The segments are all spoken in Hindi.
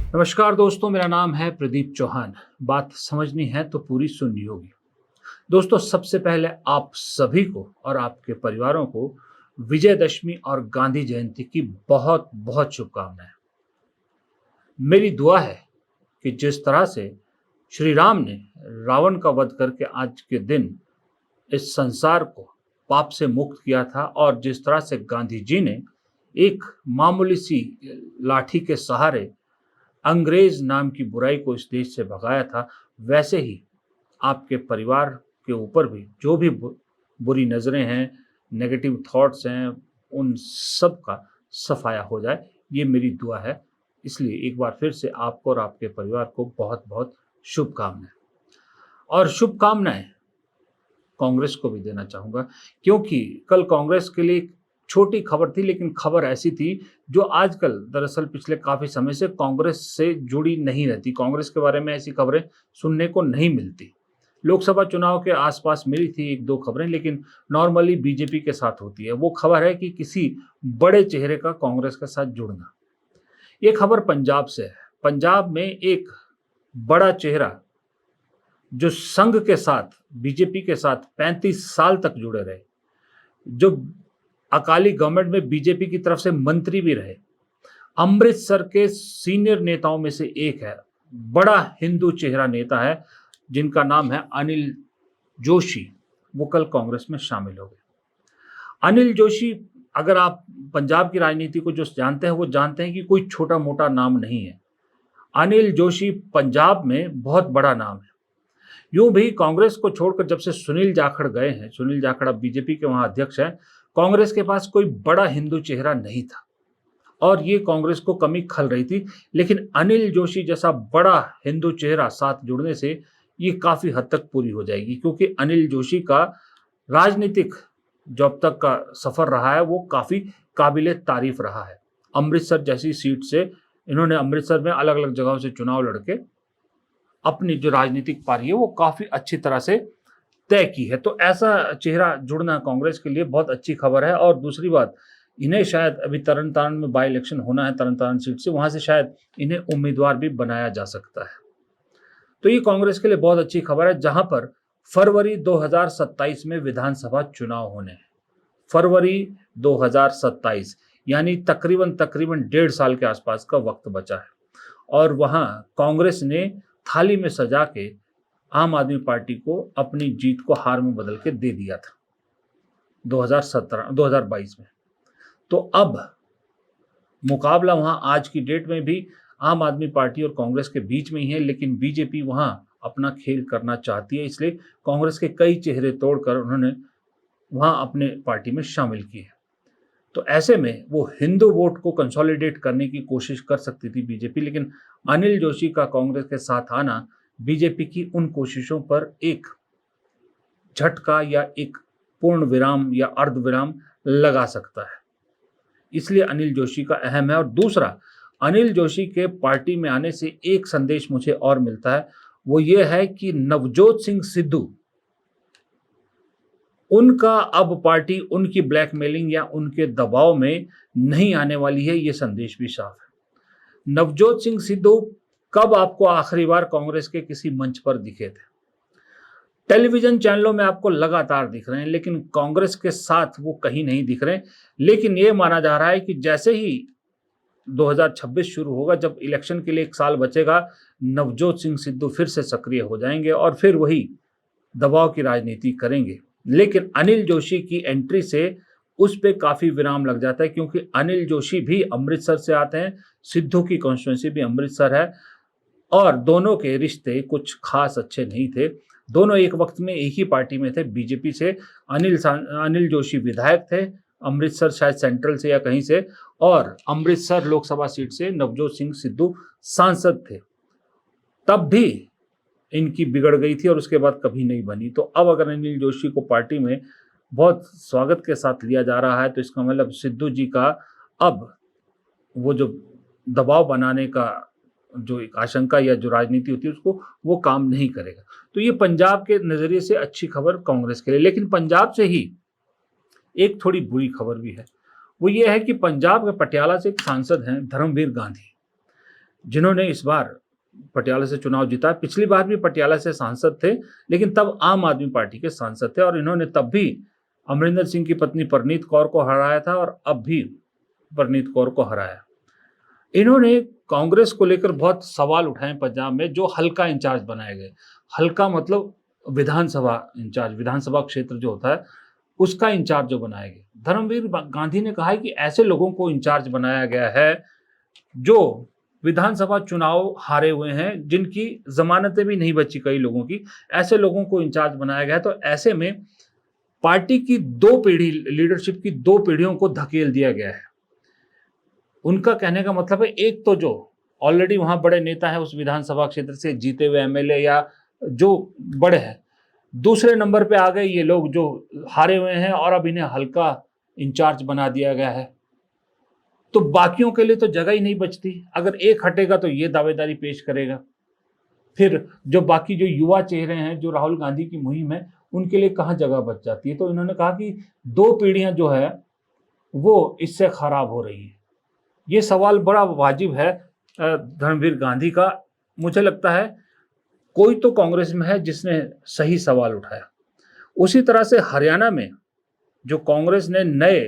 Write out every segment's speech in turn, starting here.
नमस्कार दोस्तों, मेरा नाम है प्रदीप चौहान। बात समझनी है तो पूरी सुननी होगी। दोस्तों, सबसे पहले आप सभी को और आपके परिवारों को विजयदशमी और गांधी जयंती की बहुत बहुत शुभकामनाएं। मेरी दुआ है कि जिस तरह से श्री राम ने रावण का वध करके आज के दिन इस संसार को पाप से मुक्त किया था और जिस तरह से गांधी जी ने एक मामूली सी लाठी के सहारे अंग्रेज नाम की बुराई को इस देश से भगाया था, वैसे ही आपके परिवार के ऊपर भी जो भी बुरी नज़रें हैं, नेगेटिव थॉट्स हैं, उन सब का सफाया हो जाए, ये मेरी दुआ है। इसलिए एक बार फिर से आपको और आपके परिवार को बहुत बहुत शुभकामनाएं। और शुभकामनाएं कांग्रेस को भी देना चाहूँगा, क्योंकि कल कांग्रेस के लिए एक छोटी खबर थी, लेकिन खबर ऐसी थी जो आजकल दरअसल पिछले काफ़ी समय से कांग्रेस से जुड़ी नहीं रहती। कांग्रेस के बारे में ऐसी खबरें सुनने को नहीं मिलती। लोकसभा चुनाव के आसपास मिली थी 1-2 खबरें, लेकिन नॉर्मली बीजेपी के साथ होती है। वो खबर है कि किसी बड़े चेहरे का कांग्रेस के साथ जुड़ना। ये खबर पंजाब से है। पंजाब में एक बड़ा चेहरा जो संघ के साथ, बीजेपी के साथ 35 साल तक जुड़े रहे, जो अकाली गवर्नमेंट में बीजेपी की तरफ से मंत्री भी रहे, अमृतसर के सीनियर नेताओं में से एक है, बड़ा हिंदू चेहरा नेता है जिनका नाम है अनिल जोशी। वो कल कांग्रेस में शामिल हो गए। अनिल जोशी, अगर आप पंजाब की राजनीति को जो जानते हैं वो जानते हैं कि कोई छोटा मोटा नाम नहीं है। अनिल जोशी पंजाब में बहुत बड़ा नाम है। यूं भी कांग्रेस को छोड़कर जब से सुनील जाखड़ गए हैं, सुनील जाखड़ अब बीजेपी के वहां अध्यक्ष हैं, कांग्रेस के पास कोई बड़ा हिंदू चेहरा नहीं था और ये कांग्रेस को कमी खल रही थी। लेकिन अनिल जोशी जैसा बड़ा हिंदू चेहरा साथ जुड़ने से ये काफी हद तक पूरी हो जाएगी, क्योंकि अनिल जोशी का राजनीतिक जो अब तक का सफर रहा है वो काफी काबिले तारीफ रहा है। अमृतसर जैसी सीट से इन्होंने अमृतसर में अलग अलग जगहों से चुनाव लड़के अपनी जो राजनीतिक पारी है वो काफी अच्छी तरह से तय की है। तो ऐसा चेहरा जुड़ना कांग्रेस के लिए बहुत अच्छी खबर है। और दूसरी बात, इन्हें शायद अभी तरन तारण में बाई इलेक्शन होना है, तरन तारण सीट से, वहां से शायद इन्हें उम्मीदवार भी बनाया जा सकता है। तो ये कांग्रेस के लिए बहुत अच्छी खबर है, जहां पर फरवरी 2027 में विधानसभा चुनाव होने हैं। फरवरी 2027 यानी तकरीबन तकरीबन 1.5 साल के आसपास का वक्त बचा है। और वहां कांग्रेस ने थाली में सजा के आम आदमी पार्टी को अपनी जीत को हार में बदल के दे दिया था 2022 में। तो अब मुकाबला वहां आज की डेट में भी आम आदमी पार्टी और कांग्रेस के बीच में ही है, लेकिन बीजेपी वहां अपना खेल करना चाहती है, इसलिए कांग्रेस के कई चेहरे तोड़कर उन्होंने वहां अपने पार्टी में शामिल किए। तो ऐसे में वो हिंदू वोट को कंसोलिडेट करने की कोशिश कर सकती थी बीजेपी, लेकिन अनिल जोशी का कांग्रेस के साथ आना बीजेपी की उन कोशिशों पर एक झटका या एक पूर्ण विराम या अर्ध विराम लगा सकता है। इसलिए अनिल जोशी का अहम है। और दूसरा, अनिल जोशी के पार्टी में आने से एक संदेश मुझे और मिलता है, वो ये है कि नवजोत सिंह सिद्धू, उनका अब पार्टी उनकी ब्लैकमेलिंग या उनके दबाव में नहीं आने वाली है, ये संदेश भी साफ है। नवजोत सिंह सिद्धू कब आपको आखिरी बार कांग्रेस के किसी मंच पर दिखे थे? टेलीविजन चैनलों में आपको लगातार दिख रहे हैं, लेकिन कांग्रेस के साथ वो कहीं नहीं दिख रहे। लेकिन ये माना जा रहा है कि जैसे ही 2026 शुरू होगा, जब इलेक्शन के लिए 1 साल बचेगा, नवजोत सिंह सिद्धू फिर से सक्रिय हो जाएंगे और फिर वही दबाव की राजनीति करेंगे। लेकिन अनिल जोशी की एंट्री से उस पे काफी विराम लग जाता है, क्योंकि अनिल जोशी भी अमृतसर से आते हैं, सिद्धू की कॉन्स्टिट्यूंसी भी अमृतसर है और दोनों के रिश्ते कुछ खास अच्छे नहीं थे। दोनों एक वक्त में एक ही पार्टी में थे, बीजेपी से अनिल जोशी विधायक थे, अमृतसर शायद सेंट्रल से या कहीं से, और अमृतसर लोकसभा सीट से नवजोत सिंह सिद्धू सांसद थे। तब भी इनकी बिगड़ गई थी और उसके बाद कभी नहीं बनी। तो अब अगर अनिल जोशी को पार्टी में बहुत स्वागत के साथ लिया जा रहा है, तो इसका मतलब सिद्धू जी का अब वो जो दबाव बनाने का जो एक आशंका या जो राजनीति होती है उसको वो काम नहीं करेगा। तो ये पंजाब के नज़रिए से अच्छी खबर कांग्रेस के लिए। लेकिन पंजाब से ही एक थोड़ी बुरी खबर भी है। वो ये है कि पंजाब के पटियाला से एक सांसद हैं धर्मवीर गांधी। जिन्होंने इस बार पटियाला से चुनाव जीता। पिछली बार भी पटियाला से सांसद थे, लेकिन तब आम आदमी पार्टी के सांसद थे और इन्होंने तब भी अमरिंदर सिंह की पत्नी परनीत कौर को हराया था और अब भी परनीत कौर को हराया। इन्होंने कांग्रेस को लेकर बहुत सवाल उठाए पंजाब में, जो हल्का इंचार्ज बनाए गए। हल्का मतलब विधानसभा इंचार्ज, विधानसभा क्षेत्र जो होता है उसका इंचार्ज जो बनाए गए। धर्मवीर गांधी ने कहा है कि ऐसे लोगों को इंचार्ज बनाया गया है जो विधानसभा चुनाव हारे हुए हैं, जिनकी जमानतें भी नहीं बची कई लोगों की, ऐसे लोगों को इंचार्ज बनाया गया है। तो ऐसे में पार्टी की दो पीढ़ी, लीडरशिप की दो पीढ़ियों को धकेल दिया गया है। उनका कहने का मतलब है, एक तो जो ऑलरेडी वहां बड़े नेता हैं उस विधानसभा क्षेत्र से जीते हुए एमएलए या जो बड़े हैं, दूसरे नंबर पे आ गए ये लोग जो हारे हुए हैं और अब इन्हें हल्का इंचार्ज बना दिया गया है। तो बाकियों के लिए तो जगह ही नहीं बचती। अगर एक हटेगा तो ये दावेदारी पेश करेगा, फिर जो बाकी जो युवा चेहरे हैं, जो राहुल गांधी की मुहिम है, उनके लिए कहाँ जगह बच जाती है। तो इन्होंने कहा कि दो पीढ़ियां जो है वो इससे खराब हो रही है। ये सवाल बड़ा वाजिब है धर्मवीर गांधी का। मुझे लगता है कोई तो कांग्रेस में है जिसने सही सवाल उठाया। उसी तरह से हरियाणा में जो कांग्रेस ने नए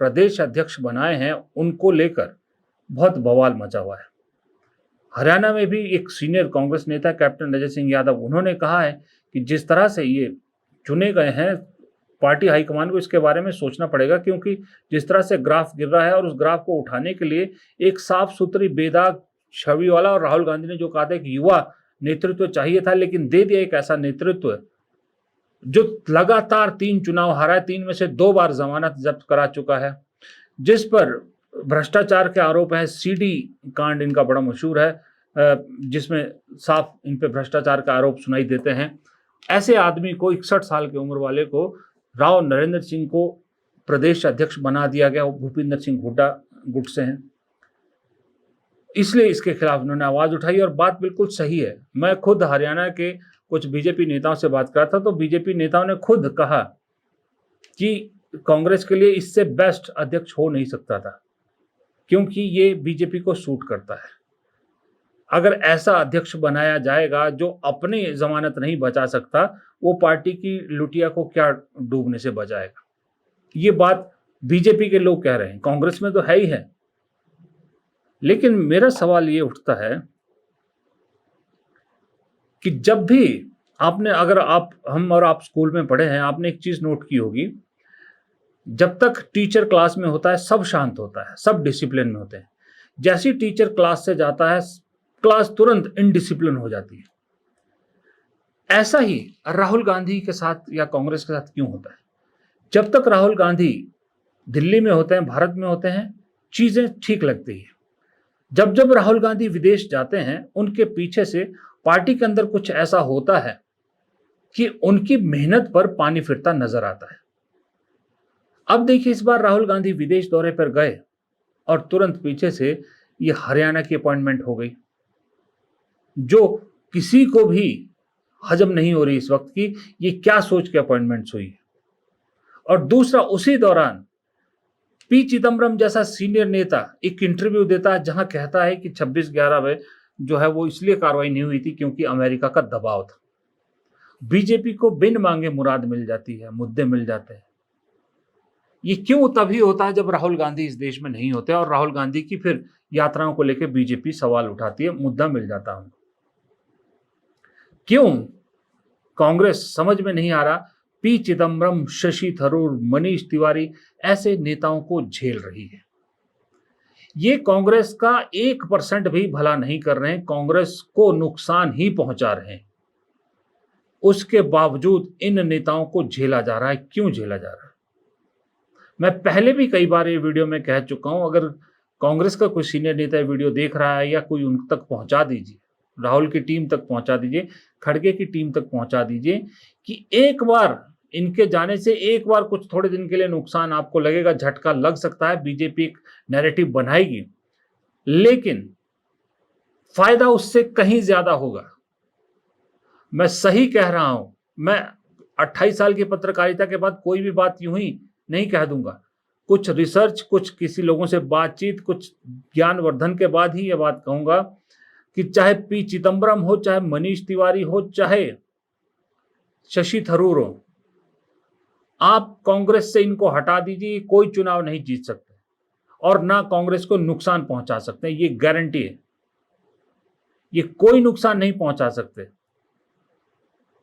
प्रदेश अध्यक्ष बनाए हैं, उनको लेकर बहुत बवाल मचा हुआ है। हरियाणा में भी एक सीनियर कांग्रेस नेता कैप्टन अजय सिंह यादव, उन्होंने कहा है कि जिस तरह से ये चुने गए हैं, पार्टी हाईकमान को इसके बारे में सोचना पड़ेगा, क्योंकि जिस तरह से ग्राफ गिर रहा है और उस ग्राफ को उठाने के लिए एक साफ सुथरी बेदाग छवि वाला, और राहुल गांधी ने जो कहा था कि युवा नेतृत्व चाहिए था, लेकिन दे दिया एक ऐसा नेतृत्व जो लगातार 3 चुनाव हारा है, 3 में से 2 बार जमानत जब्त करा चुका है, जिस पर भ्रष्टाचार के आरोप है। सीडी कांड इनका बड़ा मशहूर है, जिसमें साफ इन पे भ्रष्टाचार का आरोप सुनाई देते हैं। ऐसे आदमी को, 61 साल की उम्र वाले को, राव नरेंद्र सिंह को प्रदेश अध्यक्ष बना दिया गया। वो भूपिंदर सिंह हुड्डा गुट से हैं, इसलिए इसके खिलाफ उन्होंने आवाज उठाई और बात बिल्कुल सही है। मैं खुद हरियाणा के कुछ बीजेपी नेताओं से बात करा था, तो बीजेपी नेताओं ने खुद कहा कि कांग्रेस के लिए इससे बेस्ट अध्यक्ष हो नहीं सकता था, क्योंकि ये बीजेपी को सूट करता है। अगर ऐसा अध्यक्ष बनाया जाएगा जो अपनी जमानत नहीं बचा सकता, वो पार्टी की लुटिया को क्या डूबने से बचाएगा। ये बात बीजेपी के लोग कह रहे हैं, कांग्रेस में तो है ही है। लेकिन मेरा सवाल ये उठता है कि जब भी आपने, अगर हम और आप स्कूल में पढ़े हैं, आपने एक चीज नोट की होगी, जब तक टीचर क्लास में होता है सब शांत होता है, सब डिसिप्लिन में होते हैं। जैसे ही टीचर क्लास से जाता है, क्लास तुरंत इनडिसिप्लिन हो जाती है। ऐसा ही राहुल गांधी के साथ या कांग्रेस के साथ क्यों होता है? जब तक राहुल गांधी दिल्ली में होते हैं, भारत में होते हैं, चीजें ठीक लगती है। जब जब राहुल गांधी विदेश जाते हैं, उनके पीछे से पार्टी के अंदर कुछ ऐसा होता है कि उनकी मेहनत पर पानी फिरता नजर आता है। अब देखिए, इस बार राहुल गांधी विदेश दौरे पर गए और तुरंत पीछे से ये हरियाणा की अपॉइंटमेंट हो गई, जो किसी को भी हजम नहीं हो रही इस वक्त की ये क्या सोच के अपॉइंटमेंट्स हुई है। और दूसरा, उसी दौरान पी चिदम्बरम जैसा सीनियर नेता एक इंटरव्यू देता है जहां कहता है कि 26/11 में जो है वो इसलिए कार्रवाई नहीं हुई थी क्योंकि अमेरिका का दबाव था। बीजेपी को बिन मांगे मुराद मिल जाती है, मुद्दे मिल जाते हैं। ये क्यों तभी होता है जब राहुल गांधी इस देश में नहीं होते, और राहुल गांधी की फिर यात्राओं को लेकर बीजेपी सवाल उठाती है, मुद्दा मिल जाता है। क्यों कांग्रेस समझ में नहीं आ रहा पी चिदम्बरम, शशि थरूर, मनीष तिवारी ऐसे नेताओं को झेल रही है। ये कांग्रेस का 1% भी भला नहीं कर रहे हैं, कांग्रेस को नुकसान ही पहुंचा रहे हैं। उसके बावजूद इन नेताओं को झेला जा रहा है। क्यों झेला जा रहा है? मैं पहले भी कई बार ये वीडियो में कह चुका हूं। अगर कांग्रेस का कोई सीनियर नेता वीडियो देख रहा है या कोई उन तक पहुंचा दीजिए, राहुल की टीम तक पहुंचा दीजिए, खड़गे की टीम तक पहुंचा दीजिए कि एक बार इनके जाने से एक बार कुछ थोड़े दिन के लिए नुकसान आपको लगेगा, झटका लग सकता है, बीजेपी एक नैरेटिव बनाएगी, लेकिन फायदा उससे कहीं ज्यादा होगा। मैं सही कह रहा हूं। मैं 28 साल की पत्रकारिता के बाद कोई भी बात यूं ही नहीं कह दूंगा। कुछ रिसर्च, कुछ किसी लोगों से बातचीत, कुछ ज्ञानवर्धन के बाद ही यह बात कहूंगा कि चाहे पी चिदम्बरम हो, चाहे मनीष तिवारी हो, चाहे शशि थरूर हो, आप कांग्रेस से इनको हटा दीजिए, कोई चुनाव नहीं जीत सकते और ना कांग्रेस को नुकसान पहुंचा सकते हैं, ये गारंटी है। ये कोई नुकसान नहीं पहुंचा सकते,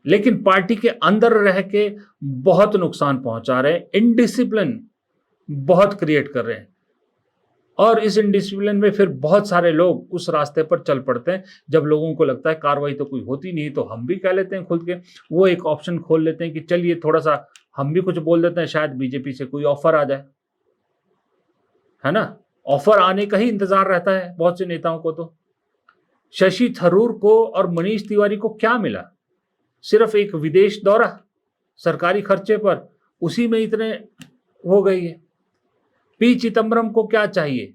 लेकिन पार्टी के अंदर रह के बहुत नुकसान पहुंचा रहे हैं, इनडिसिप्लिन बहुत क्रिएट कर रहे हैं और इस इनडिसिप्लिन में फिर बहुत सारे लोग उस रास्ते पर चल पड़ते हैं। जब लोगों को लगता है कार्रवाई तो कोई होती नहीं, तो हम भी कह लेते हैं खुद के, वो एक ऑप्शन खोल लेते हैं कि चलिए थोड़ा सा हम भी कुछ बोल देते हैं, शायद बीजेपी से कोई ऑफर आ जाए, है ना। ऑफर आने का ही इंतजार रहता है बहुत से नेताओं को। तो शशि थरूर को और मनीष तिवारी को क्या मिला? सिर्फ एक विदेश दौरा सरकारी खर्चे पर, उसी में इतने हो गई है। पी चिदम्बरम को क्या चाहिए?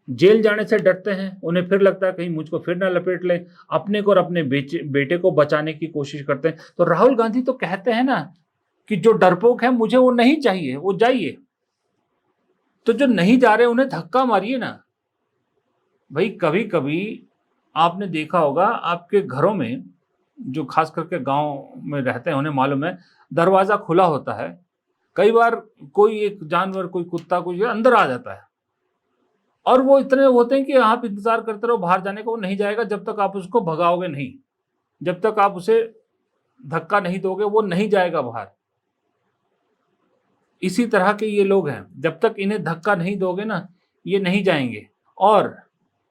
जेल जाने से डरते हैं, उन्हें फिर लगता है कहीं मुझको फिर ना लपेट ले, अपने को और अपने बेटे को बचाने की कोशिश करते हैं। तो राहुल गांधी तो कहते हैं ना कि जो डरपोक है मुझे वो नहीं चाहिए, वो जाइए। तो जो नहीं जा रहे उन्हें धक्का मारिए ना भाई। कभी कभी आपने देखा होगा आपके घरों में, जो खास करके गांव में रहते हैं उन्हें मालूम है, दरवाजा खुला होता है, कई बार कोई एक जानवर, कोई कुत्ता, कोई अंदर आ जाता है और वो इतने होते हैं कि आप इंतजार करते रहो बाहर जाने का, वो नहीं जाएगा जब तक आप उसको भगाओगे नहीं, जब तक आप उसे धक्का नहीं दोगे वो नहीं जाएगा बाहर। इसी तरह के ये लोग हैं, जब तक इन्हें धक्का नहीं दोगे ना ये नहीं जाएंगे और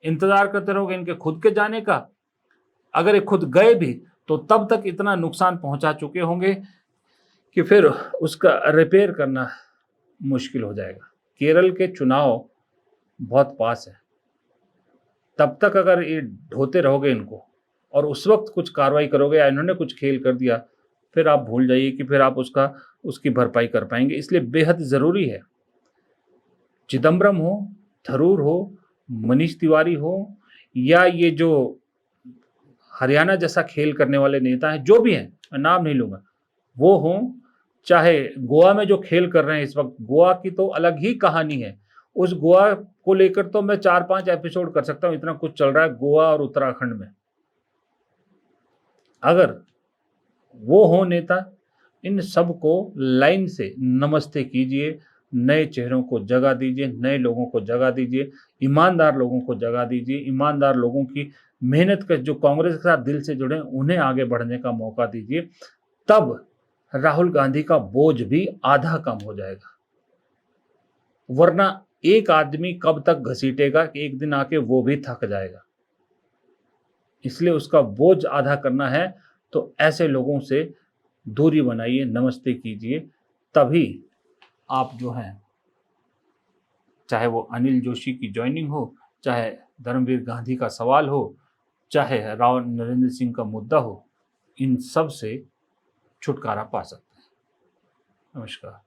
इंतजार करते रहोगे इनके खुद के जाने का। अगर ये खुद गए भी तो तब तक इतना नुकसान पहुंचा चुके होंगे कि फिर उसका रिपेयर करना मुश्किल हो जाएगा। केरल के चुनाव बहुत पास है, तब तक अगर ये ढोते रहोगे इनको और उस वक्त कुछ कार्रवाई करोगे या इन्होंने कुछ खेल कर दिया, फिर आप भूल जाइए कि फिर आप उसकी भरपाई कर पाएंगे। इसलिए बेहद ज़रूरी है, चिदम्बरम हो, थरूर हो, मनीष तिवारी हो, या ये जो हरियाणा जैसा खेल करने वाले नेता हैं, जो भी हैं, मैं नाम नहीं लूँगा, वो हों, चाहे गोवा में जो खेल कर रहे हैं इस वक्त, गोवा की तो अलग ही कहानी है। उस गोवा को लेकर तो मैं 4-5 एपिसोड कर सकता हूँ, इतना कुछ चल रहा है गोवा और उत्तराखंड में। अगर वो हो नेता, इन सबको लाइन से नमस्ते कीजिए, नए चेहरों को जगह दीजिए, नए लोगों को जगह दीजिए, ईमानदार लोगों को जगह दीजिए, ईमानदार लोगों की मेहनत का, जो कांग्रेस के साथ दिल से जुड़े, उन्हें आगे बढ़ने का मौका दीजिए। तब राहुल गांधी का बोझ भी आधा कम हो जाएगा। वरना एक आदमी कब तक घसीटेगा कि एक दिन आके वो भी थक जाएगा। इसलिए उसका बोझ आधा करना है तो ऐसे लोगों से दूरी बनाइए, नमस्ते कीजिए, तभी आप जो हैं, चाहे वो अनिल जोशी की ज्वाइनिंग हो, चाहे धर्मवीर गांधी का सवाल हो, चाहे राव नरेंद्र सिंह का मुद्दा हो, इन सब से छुटकारा पा सकते हैं। नमस्कार।